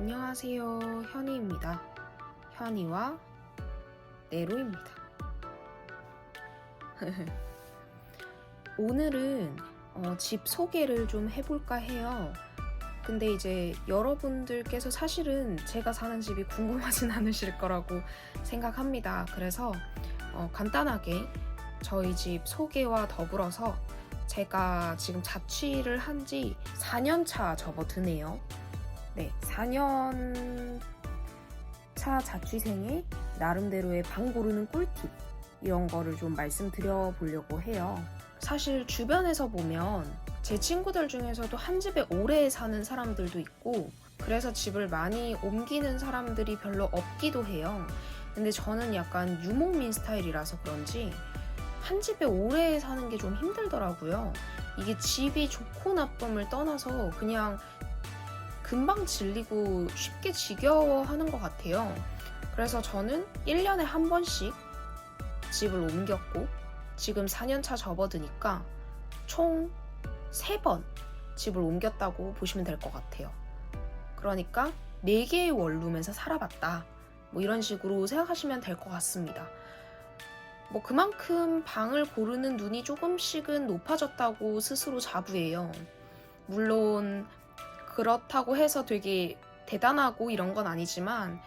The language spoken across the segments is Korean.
안녕하세요, 현이입니다. 현이와 네로입니다. 오늘은 집 소개를 좀 해볼까 해요. 근데 이제 여러분들께서 사실은 제가 사는 집이 궁금하진 않으실 거라고 생각합니다. 그래서 간단하게 저희 집 소개와 더불어서 제가 지금 자취를 한 지 4년 차 접어드네요. 네, 4년 차 자취생의 나름대로의 방 고르는 꿀팁, 이런 거를 좀 말씀드려 보려고 해요. 사실 주변에서 보면 제 친구들 중에서도 한 집에 오래 사는 사람들도 있고, 그래서 집을 많이 옮기는 사람들이 별로 없기도 해요. 근데 저는 약간 유목민 스타일이라서 그런지 한 집에 오래 사는 게 좀 힘들더라고요. 이게 집이 좋고 나쁨을 떠나서 그냥 금방 질리고 쉽게 지겨워하는 것 같아요. 그래서 저는 1년에 한 번씩 집을 옮겼고, 지금 4년차 접어드니까 총 3번 집을 옮겼다고 보시면 될 것 같아요. 그러니까 4개의 원룸에서 살아봤다, 뭐 이런 식으로 생각하시면 될 것 같습니다. 뭐 그만큼 방을 고르는 눈이 조금씩은 높아졌다고 스스로 자부해요. 물론 그렇다고 해서 되게 대단하고 이런 건 아니지만,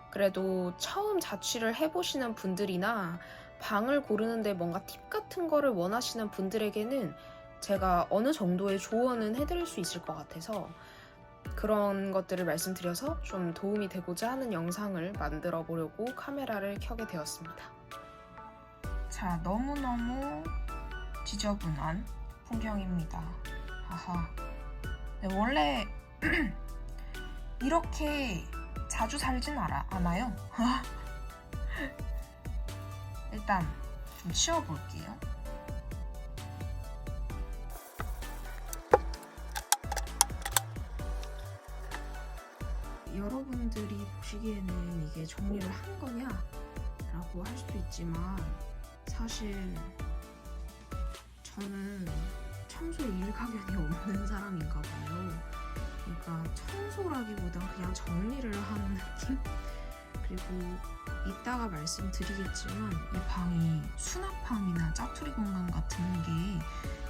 그래도 처음 자취를 해보시는 분들이나 방을 고르는데 뭔가 팁 같은 거를 원하시는 분들에게는 제가 어느 정도의 조언은 해드릴 수 있을 것 같아서 그런 것들을 말씀드려서 좀 도움이 되고자 하는 영상을 만들어 보려고 카메라를 켜게 되었습니다. 자, 너무너무 지저분한 풍경입니다. 하하. 네, 원래 이렇게 자주 살진 않아요. 일단 좀 치워볼게요. 여러분들이 보시기에는 이게 정리를 한 거냐? 라고 할 수도 있지만, 사실 저는 청소에 일가견이 없는 사람인가 봐요. 그러니까 청소라기보단 그냥 정리를 하는 느낌? 그리고 이따가 말씀드리겠지만 이 방이 수납함이나 짜투리 공간 같은 게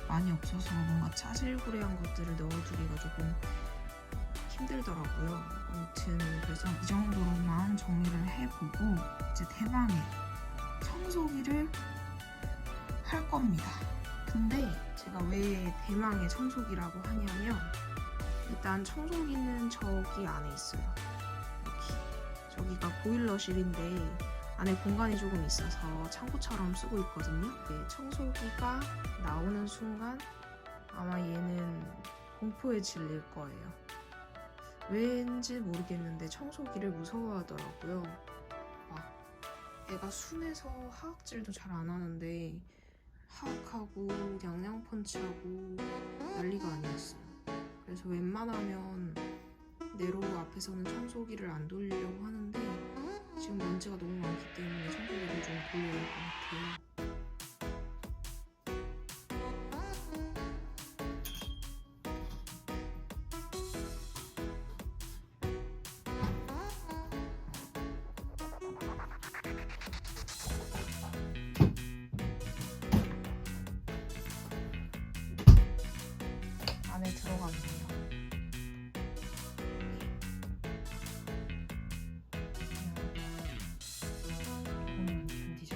많이 없어서 뭔가 짜질구레한 것들을 넣어두기가 조금 힘들더라고요. 아무튼 그래서 이 정도로만 정리를 해보고 이제 대망의 청소기를 할 겁니다. 근데 제가 왜 대망의 청소기라고 하냐면, 일단 청소기는 저기 안에 있어요. 여기. 저기가 보일러실인데 안에 공간이 조금 있어서 창고처럼 쓰고 있거든요. 네, 청소기가 나오는 순간 아마 얘는 공포에 질릴 거예요. 왠지 모르겠는데 청소기를 무서워하더라고요. 애가 순해서 하악질도 잘 안 하는데 하악하고 냥냥펀치하고 난리가 아니었어요. 그래서 웬만하면 네로 앞에서는 청소기를 안 돌리려고 하는데 지금 먼지가 너무 많기 때문에 청소기를 좀 돌려야 할 것 같아요. 안에 들어가네요. 견디죠.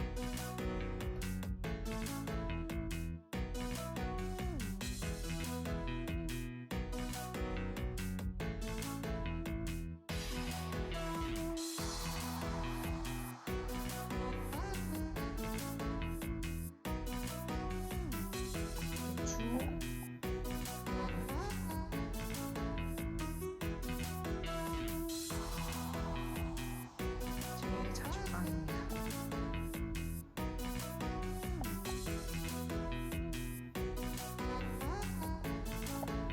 제 자취방입니다.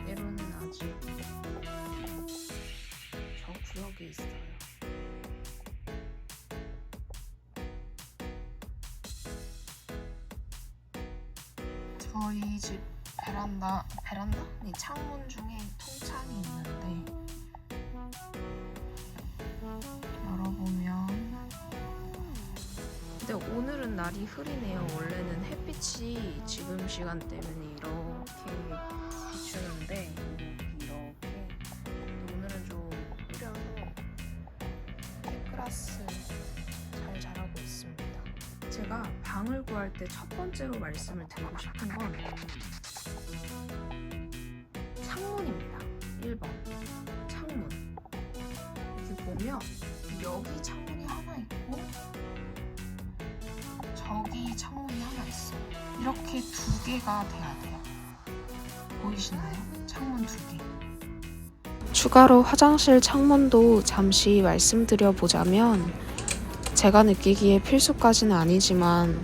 네로는 아직 저 구역에 있어요. 저희 집 베란다? 네, 창문 중에 통창이 있는데 근데 오늘은 날이 흐리네요. 원래는 햇빛이 지금 시간대면 이렇게 비추는데 이렇게. 오늘은 좀 흐려서 캣그라스 잘 자라고 있습니다. 제가 방을 구할 때 첫 번째로 말씀을 드리고 싶은 건 창문입니다. 1번 창문. 여기 보면 여기 창문이 하나 있고 저기 창문이 하나 있어요. 이렇게 두 개가 돼야 돼요. 보이시나요? 창문 두 개. 추가로 화장실 창문도 잠시 말씀드려보자면 제가 느끼기에 필수까지는 아니지만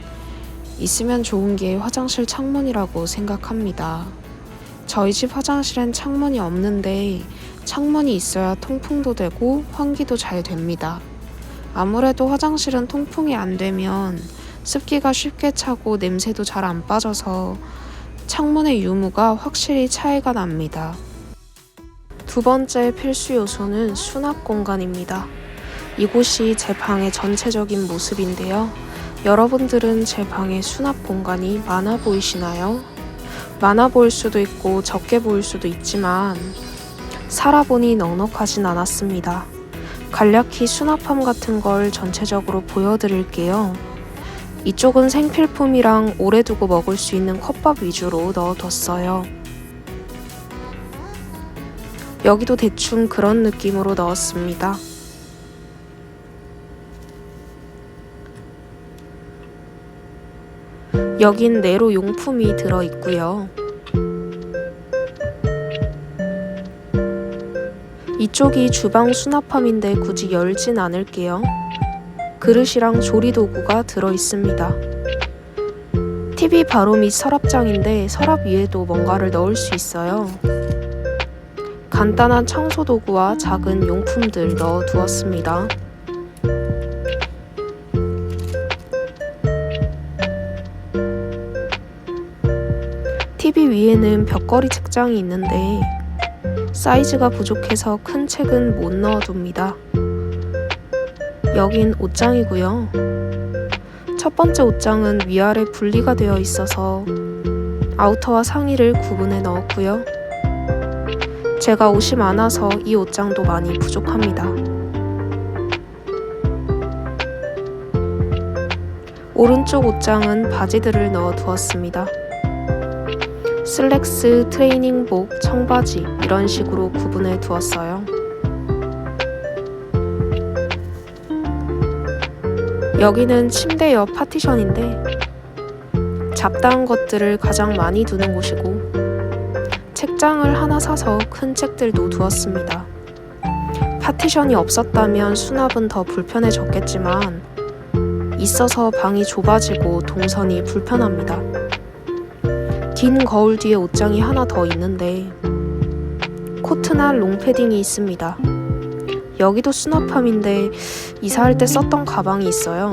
있으면 좋은 게 화장실 창문이라고 생각합니다. 저희 집 화장실엔 창문이 없는데 창문이 있어야 통풍도 되고 환기도 잘 됩니다. 아무래도 화장실은 통풍이 안 되면 습기가 쉽게 차고 냄새도 잘 안 빠져서 창문의 유무가 확실히 차이가 납니다. 두 번째 필수 요소는 수납 공간입니다. 이곳이 제 방의 전체적인 모습인데요. 여러분들은 제 방의 수납 공간이 많아 보이시나요? 많아 보일 수도 있고 적게 보일 수도 있지만 살아보니 넉넉하진 않았습니다. 간략히 수납함 같은 걸 전체적으로 보여드릴게요. 이쪽은 생필품이랑 오래 두고 먹을 수 있는 컵밥 위주로 넣어뒀어요. 여기도 대충 그런 느낌으로 넣었습니다. 여긴 내로 용품이 들어있고요. 이쪽이 주방 수납함인데 굳이 열진 않을게요. 그릇이랑 조리도구가 들어있습니다. TV 바로 밑 서랍장인데 서랍 위에도 뭔가를 넣을 수 있어요. 간단한 청소도구와 작은 용품들 넣어두었습니다. TV 위에는 벽걸이 책장이 있는데 사이즈가 부족해서 큰 책은 못 넣어둡니다. 여긴 옷장이고요. 첫 번째 옷장은 위아래 분리가 되어 있어서 아우터와 상의를 구분해 넣었고요. 제가 옷이 많아서 이 옷장도 많이 부족합니다. 오른쪽 옷장은 바지들을 넣어 두었습니다. 슬랙스, 트레이닝복, 청바지 이런 식으로 구분해 두었어요. 여기는 침대 옆 파티션인데 잡다한 것들을 가장 많이 두는 곳이고 책장을 하나 사서 큰 책들도 두었습니다. 파티션이 없었다면 수납은 더 불편해졌겠지만 있어서 방이 좁아지고 동선이 불편합니다. 긴 거울 뒤에 옷장이 하나 더 있는데 코트나 롱패딩이 있습니다. 여기도 수납함인데 이사할 때 썼던 가방이 있어요.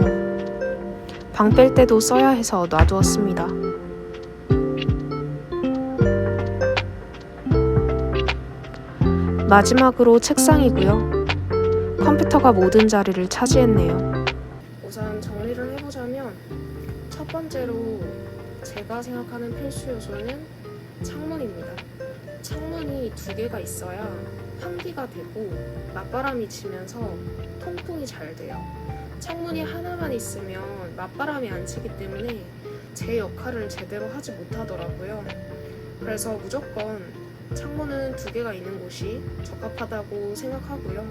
방 뺄 때도 써야 해서 놔두었습니다. 마지막으로 책상이고요. 컴퓨터가 모든 자리를 차지했네요. 우선 정리를 해보자면 첫 번째로 제가 생각하는 필수 요소는 창문입니다. 창문이 두 개가 있어야 환기가 되고 맞바람이 치면서 통풍이 잘 돼요. 창문이 하나만 있으면 맞바람이 안 치기 때문에 제 역할을 제대로 하지 못하더라고요. 그래서 무조건 창문은 두 개가 있는 곳이 적합하다고 생각하고요.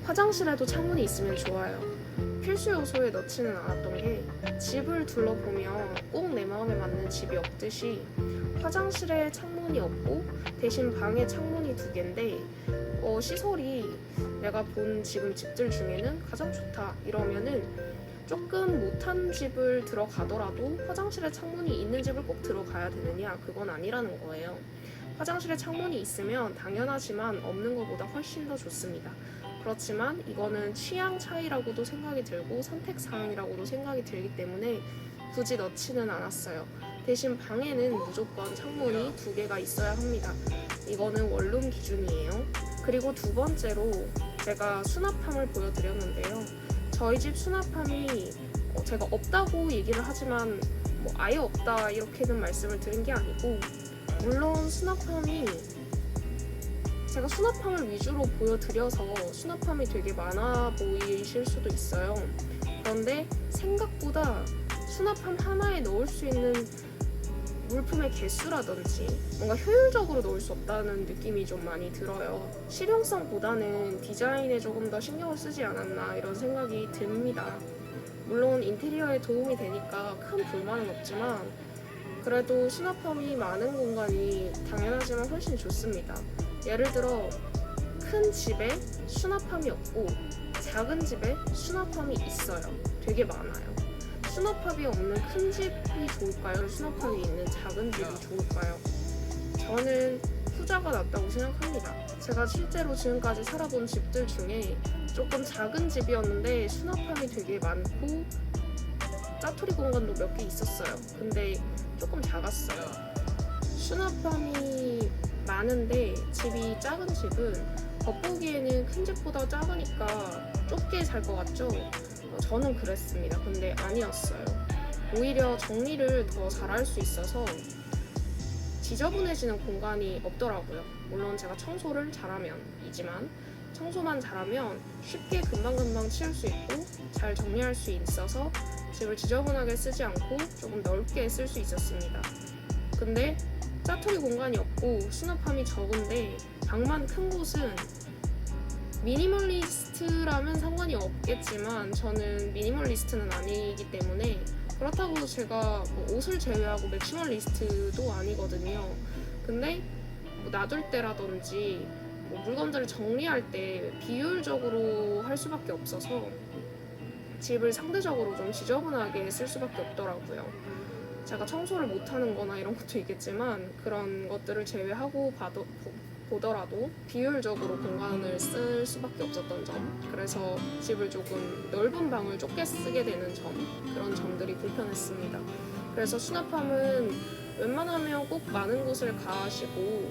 화장실에도 창문이 있으면 좋아요. 필수 요소에 넣지는 않았던 게 집을 둘러보면 꼭 내 마음에 맞는 집이 없듯이 화장실에 창문이 없고 대신 방에 창문이 두 개인데 시설이 내가 본 지금 집들 중에는 가장 좋다 이러면은 조금 못한 집을 들어가더라도 화장실에 창문이 있는 집을 꼭 들어가야 되느냐? 그건 아니라는 거예요. 화장실에 창문이 있으면 당연하지만 없는 것보다 훨씬 더 좋습니다. 그렇지만 이거는 취향 차이라고도 생각이 들고 선택사항이라고도 생각이 들기 때문에 굳이 넣지는 않았어요. 대신 방에는 무조건 창문이 두 개가 있어야 합니다. 이거는 원룸 기준이에요. 그리고 두 번째로 제가 수납함을 보여드렸는데요. 저희 집 수납함이 제가 없다고 얘기를 하지만 뭐 아예 없다 이렇게는 말씀을 드린 게 아니고, 물론 수납함이 제가 수납함을 위주로 보여드려서 수납함이 되게 많아 보이실 수도 있어요. 그런데 생각보다 수납함 하나에 넣을 수 있는 물품의 개수라든지 뭔가 효율적으로 넣을 수 없다는 느낌이 좀 많이 들어요. 실용성보다는 디자인에 조금 더 신경을 쓰지 않았나 이런 생각이 듭니다. 물론 인테리어에 도움이 되니까 큰 불만은 없지만 그래도 수납함이 많은 공간이 당연하지만 훨씬 좋습니다. 예를 들어 큰 집에 수납함이 없고 작은 집에 수납함이 있어요. 되게 많아요. 수납함이 없는 큰 집이 좋을까요? 수납함이 있는 작은 집이 좋을까요? 저는 후자가 낫다고 생각합니다. 제가 실제로 지금까지 살아본 집들 중에 조금 작은 집이었는데 수납함이 되게 많고 짜투리 공간도 몇 개 있었어요. 근데 조금 작았어요. 수납함이 많은데 집이 작은 집은 겉보기에는 큰 집보다 작으니까 좁게 살 것 같죠? 저는 그랬습니다. 근데 아니었어요. 오히려 정리를 더 잘할 수 있어서 지저분해지는 공간이 없더라고요. 물론 제가 청소를 잘하면이지만 청소만 잘하면 쉽게 금방금방 치울 수 있고 잘 정리할 수 있어서 집을 지저분하게 쓰지 않고 조금 넓게 쓸 수 있었습니다. 근데 짜투리 공간이 없고 수납함이 적은데 방만 큰 곳은 미니멀리스트라면 상관이 없겠지만 저는 미니멀리스트는 아니기 때문에, 그렇다고 제가 뭐 옷을 제외하고 맥시멀리스트도 아니거든요. 근데 뭐 놔둘 때라든지 뭐 물건들을 정리할 때 비효율적으로 할 수밖에 없어서 집을 상대적으로 좀 지저분하게 쓸 수밖에 없더라고요. 제가 청소를 못하는 거나 이런 것도 있겠지만 그런 것들을 제외하고 보더라도 비효율적으로 공간을 쓸 수밖에 없었던 점, 그래서 집을 조금 넓은 방을 좁게 쓰게 되는 점, 그런 점들이 불편했습니다. 그래서 수납함은 웬만하면 꼭 많은 곳을 가시고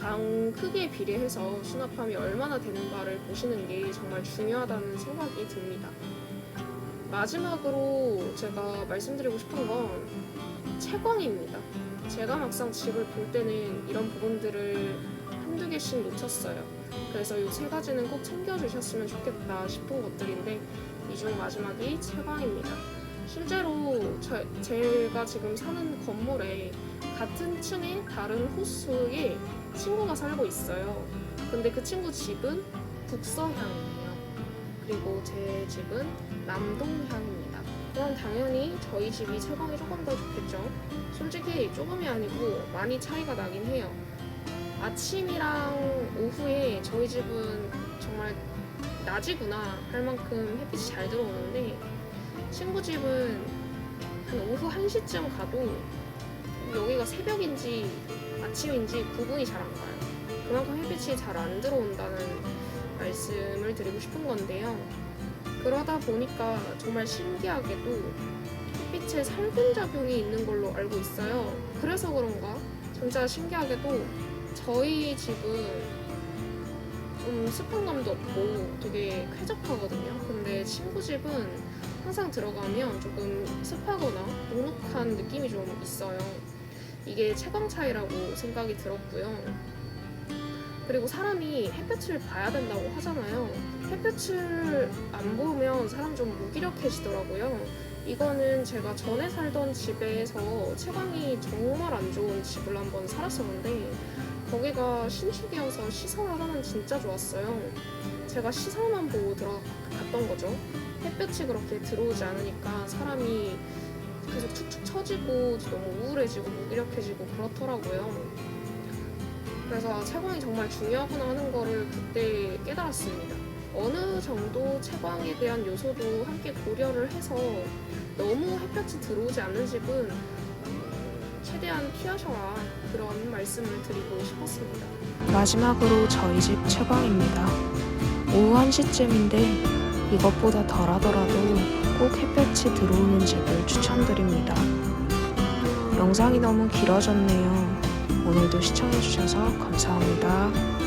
방 크기에 비례해서 수납함이 얼마나 되는가를 보시는 게 정말 중요하다는 생각이 듭니다. 마지막으로 제가 말씀드리고 싶은 건 채광입니다. 제가 막상 집을 볼 때는 이런 부분들을 한두 개씩 놓쳤어요. 그래서 이 세 가지는 꼭 챙겨주셨으면 좋겠다 싶은 것들인데 이 중 마지막이 채광입니다. 실제로 제가 지금 사는 건물에 같은 층에 다른 호수에 친구가 살고 있어요. 근데 그 친구 집은 북서향이에요. 그리고 제 집은 남동향입니다. 그럼 당연히 저희 집이 채광이 조금 더 좋겠죠. 솔직히 조금이 아니고 많이 차이가 나긴 해요. 아침이랑 오후에 저희 집은 정말 낮이구나 할 만큼 햇빛이 잘 들어오는데 친구 집은 한 오후 1시쯤 가도 여기가 새벽인지 아침인지 구분이 잘 안 가요. 그만큼 햇빛이 잘 안 들어온다는 말씀을 드리고 싶은 건데요. 그러다 보니까 정말 신기하게도 햇빛에 살균작용이 있는 걸로 알고 있어요. 그래서 그런가? 진짜 신기하게도 저희 집은 좀 습한감도 없고 되게 쾌적하거든요. 근데 친구 집은 항상 들어가면 조금 습하거나 눅눅한 느낌이 좀 있어요. 이게 체감 차이라고 생각이 들었고요. 그리고 사람이 햇볕을 봐야 된다고 하잖아요. 햇볕을 안 보면 사람 좀 무기력해지더라고요. 이거는 제가 전에 살던 집에서 채광이 정말 안 좋은 집을 한번 살았었는데 거기가 신축이어서 시설 하나는 진짜 좋았어요. 제가 시설만 보고 들어갔던 거죠. 햇볕이 그렇게 들어오지 않으니까 사람이 계속 축축 처지고 너무 우울해지고 무기력해지고 그렇더라고요. 그래서 채광이 정말 중요하구나 하는 거를 그때 깨달았습니다. 어느 정도 채광에 대한 요소도 함께 고려를 해서 너무 햇볕이 들어오지 않는 집은 최대한 피하셔라, 그런 말씀을 드리고 싶었습니다. 마지막으로 저희 집 채광입니다. 오후 1시쯤인데 이것보다 덜하더라도 꼭 햇볕이 들어오는 집을 추천드립니다. 영상이 너무 길어졌네요. 오늘도 시청해주셔서 감사합니다.